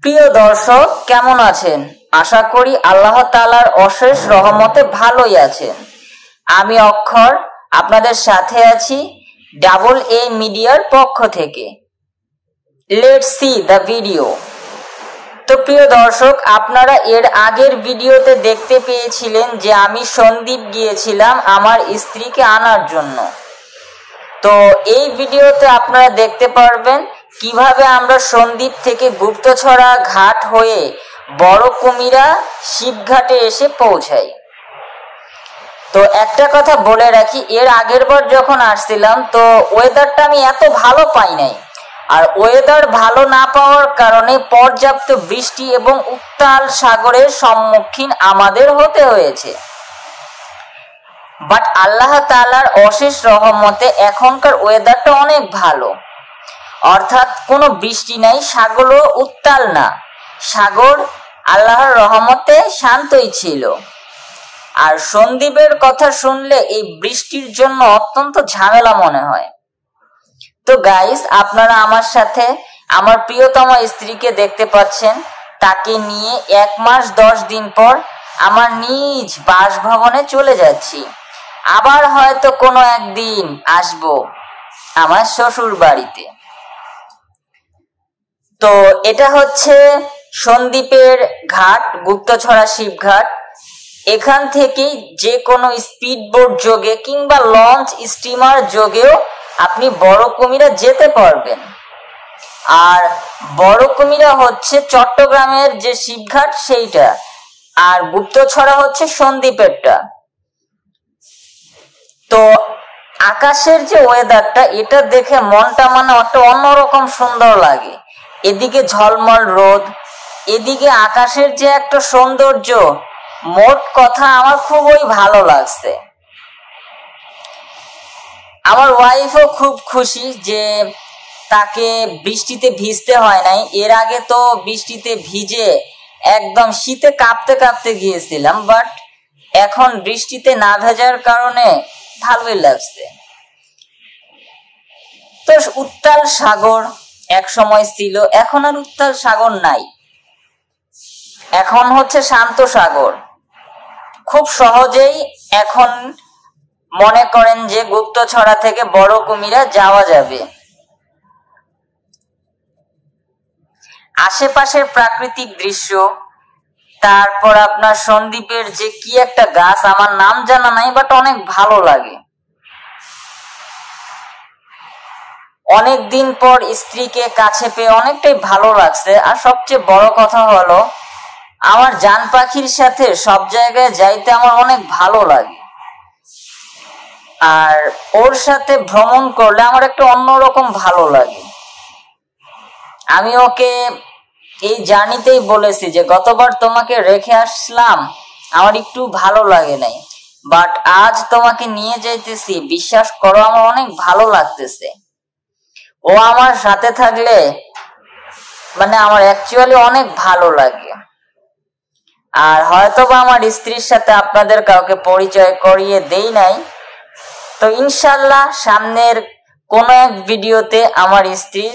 প্রিয় দর্শক, কেমন আছেন? আশা করি আল্লাহ তাআলার অশেষ রহমতে ভালোই আছেন। আমি অক্ষর আপনাদের সাথে আছি ডাবল এ মিডিয়ার পক্ষ থেকে। Let's see the video. তো প্রিয় দর্শক, আপনারা এর আগের ভিডিওতে দেখতে পেয়েছিলেন যে আমি সন্দ্বীপ গিয়েছিলাম আমার স্ত্রীকে আনার জন্য। তো এই ভিডিওতে আপনারা দেখতে পারবেন কিভাবে আমরা সন্দ্বীপ থেকে গুপ্তছড়া ঘাট হয়ে বড় কুমিরা শিবঘাটে এসে পৌঁছাই। তো একটা কথা বলে রাখি, এর আগের বার যখন আসছিলাম তো ওয়েদারটা আমি এত ভালো পাই নাই, আর ওয়েদার ভালো না পাওয়ার কারণে পর্যাপ্ত বৃষ্টি এবং উত্তাল সাগরের সম্মুখীন আমাদের হতে হয়েছে। বাট আল্লাহ তাআলার অশেষ রহমতে এখনকার ওয়েদারটা অনেক ভালো, অর্থাৎ কোনো বৃষ্টি নাই, সাগরও উত্তাল না, সাগর আল্লাহর রহমতে শান্তই ছিল। আর সন্দ্বীপের কথা শুনলে এই বৃষ্টির জন্য অত্যন্ত ঝামেলা মনে হয়। তো গাইস, আপনারা আমার সাথে আমার প্রিয়তম স্ত্রীকে দেখতে পাচ্ছেন। তাকে নিয়ে 1 মাস 10 দিন পর আমার নিজ বাসভবনে চলে যাচ্ছি। আবার হয়তো কোনো একদিন আসবো আমার শ্বশুর বাড়িতে। তো এটা হচ্ছে সন্দ্বীপের ঘাট, গুপ্তছড়া শিবঘাট। এখান থেকেই যে কোনো স্পিড বোট যোগে কিংবা লঞ্চ স্টিমার যোগেও আপনি বড় কুমিরা যেতে পারবেন। আর বড় কুমিরা হচ্ছে চট্টগ্রামের যে শিবঘাট সেইটা, আর গুপ্তছড়া হচ্ছে সন্দ্বীপেরটা। তো আকাশের যে ওয়েদারটা, এটা দেখে মনটা একটা অন্যরকম সুন্দর লাগে। এদিকে ঝলমল রোদ, এদিকে আকাশের যে একটা সৌন্দর্য, মোট কথা আমার খুবই ভালো লাগছে। আমার ওয়াইফও খুব খুশি যে তাকে বৃষ্টিতে ভিজতে হয় নাই। এর আগে তো বৃষ্টিতে ভিজে একদম শীতে কাঁপতে কাঁপতে গিয়েছিলাম, বাট এখন বৃষ্টিতে না ভেজার কারণে ভালোই লাগছে। তো উত্তাল সাগর এক সময় ছিল, এখন আর উত্তাল সাগর নাই, এখন হচ্ছে শান্ত সাগর। খুব সহজেই এখন মনে করেন যে গুপ্তছড়া থেকে বড় কুমিরা যাওয়া যাবে। আশেপাশের প্রাকৃতিক দৃশ্য, তারপর আপনার সন্দ্বীপের যে কি একটা গাছ, আমার নাম জানা নাই, বাট অনেক ভালো লাগে। অনেক দিন পর স্ত্রীকে কাছে পেয়ে অনেকটাই ভালো লাগছে। আর সবচেয়ে বড় কথা হলো, আমার জান পাখির সাথে সব জায়গায় যাইতে আমার অনেক ভালো লাগে। আর ওর সাথে ভ্রমণ করলে আমার একটা অন্যরকম ভালো লাগে। আমি ওকে এই জার্নিতেই বলেছি যে গতবার তোমাকে রেখে আসলাম, আমার একটু ভালো লাগে নাই, বাট আজ তোমাকে নিয়ে যাইতেছি, বিশ্বাস করো আমার অনেক ভালো লাগতেছে। ও আমার সাথে থাকলে আমার অ্যাকচুয়ালি অনেক ভালো লাগে। আর হয়তোবা আমার স্ত্রীর সাথে আপনাদের কাউকে পরিচয় করিয়ে দেই নাই, তো ইনশাল্লাহ সামনের কোন এক ভিডিওতে আমার স্ত্রীর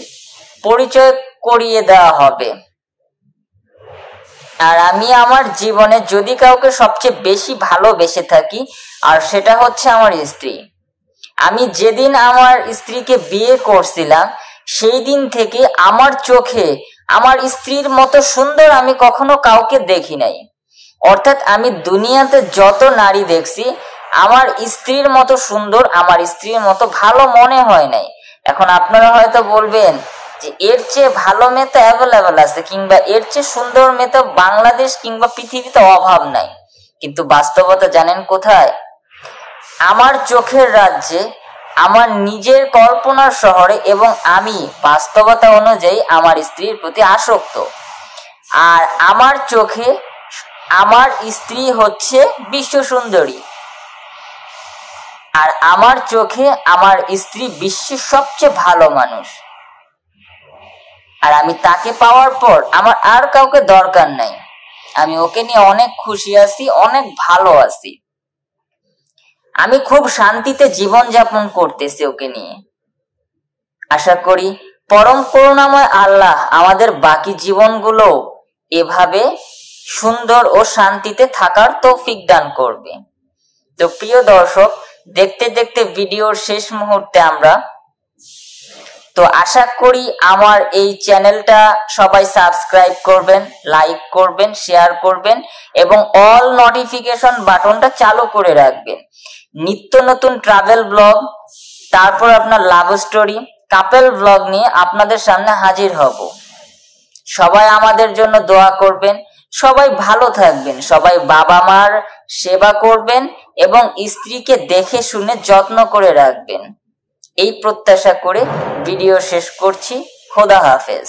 পরিচয় করিয়ে দেওয়া হবে। আর আমি আমার জীবনে যদি কাউকে সবচেয়ে বেশি ভালোবেসে থাকি, আর সেটা হচ্ছে আমার স্ত্রী। আমি যেদিন আমার স্ত্রীকে বিয়ে করছিলাম, সেই দিন থেকে আমার চোখে আমার স্ত্রীর মতো সুন্দর আমি কখনো কাউকে দেখি নাই। অর্থাৎ আমি দুনিয়াতে যত নারী দেখছি, আমার স্ত্রীর মতো সুন্দর, আমার স্ত্রীর মতো ভালো মনে হয় নাই। এখন আপনারা হয়তো বলবেন যে এর চেয়ে ভালো মেয়ে তো অ্যাভেলেবেল আছে, কিংবা এর চেয়ে সুন্দর মেয়ে তো বাংলাদেশ কিংবা পৃথিবীতে অভাব নাই। কিন্তু বাস্তবতা জানেন কোথায়? আমার চোখের রাজ্যে, আমার নিজের কল্পনার শহরে, এবং আমি বাস্তবতা অনুযায়ী আমার স্ত্রীর প্রতি আসক্ত। আর আমার চোখে আমার স্ত্রী হচ্ছে বিশ্ব সুন্দরী, আর আমার চোখে আমার স্ত্রী বিশ্বের সবচেয়ে ভালো মানুষ। আর আমি তাকে পাওয়ার পর আমার আর কাউকে দরকার নাই। আমি ওকে নিয়ে অনেক খুশি আছি, অনেক ভালো আছি। আমি খুব শান্তিতে জীবন যাপন করতেছি ওকে নিয়ে। আশা করি পরম করুণাময় আল্লাহ আমাদের বাকি জীবনগুলো এভাবে সুন্দর ও শান্তিতে থাকার তৌফিক দান করবে। তো প্রিয় দর্শক, দেখতে দেখতে ভিডিওর শেষ মুহূর্তে আমরা, তো আশা করি আমার এই চ্যানেলটা সবাই সাবস্ক্রাইব করবেন, লাইক করবেন, শেয়ার করবেন এবং অল নোটিফিকেশন বাটনটা চালু করে রাখবেন। নিত্য নতুন ট্রাভেল ব্লগ, তারপর আপনার লাভ স্টোরি, কাপল ব্লগ নিয়ে আপনাদের সামনে হাজির হব। সবাই আমাদের জন্য দোয়া করবেন, সবাই ভালো থাকবেন, সবাই বাবা মার সেবা করবেন এবং স্ত্রীকে দেখে শুনে যত্ন করে রাখবেন। এই প্রত্যাশা করে ভিডিও শেষ করছি। খোদা হাফেজ।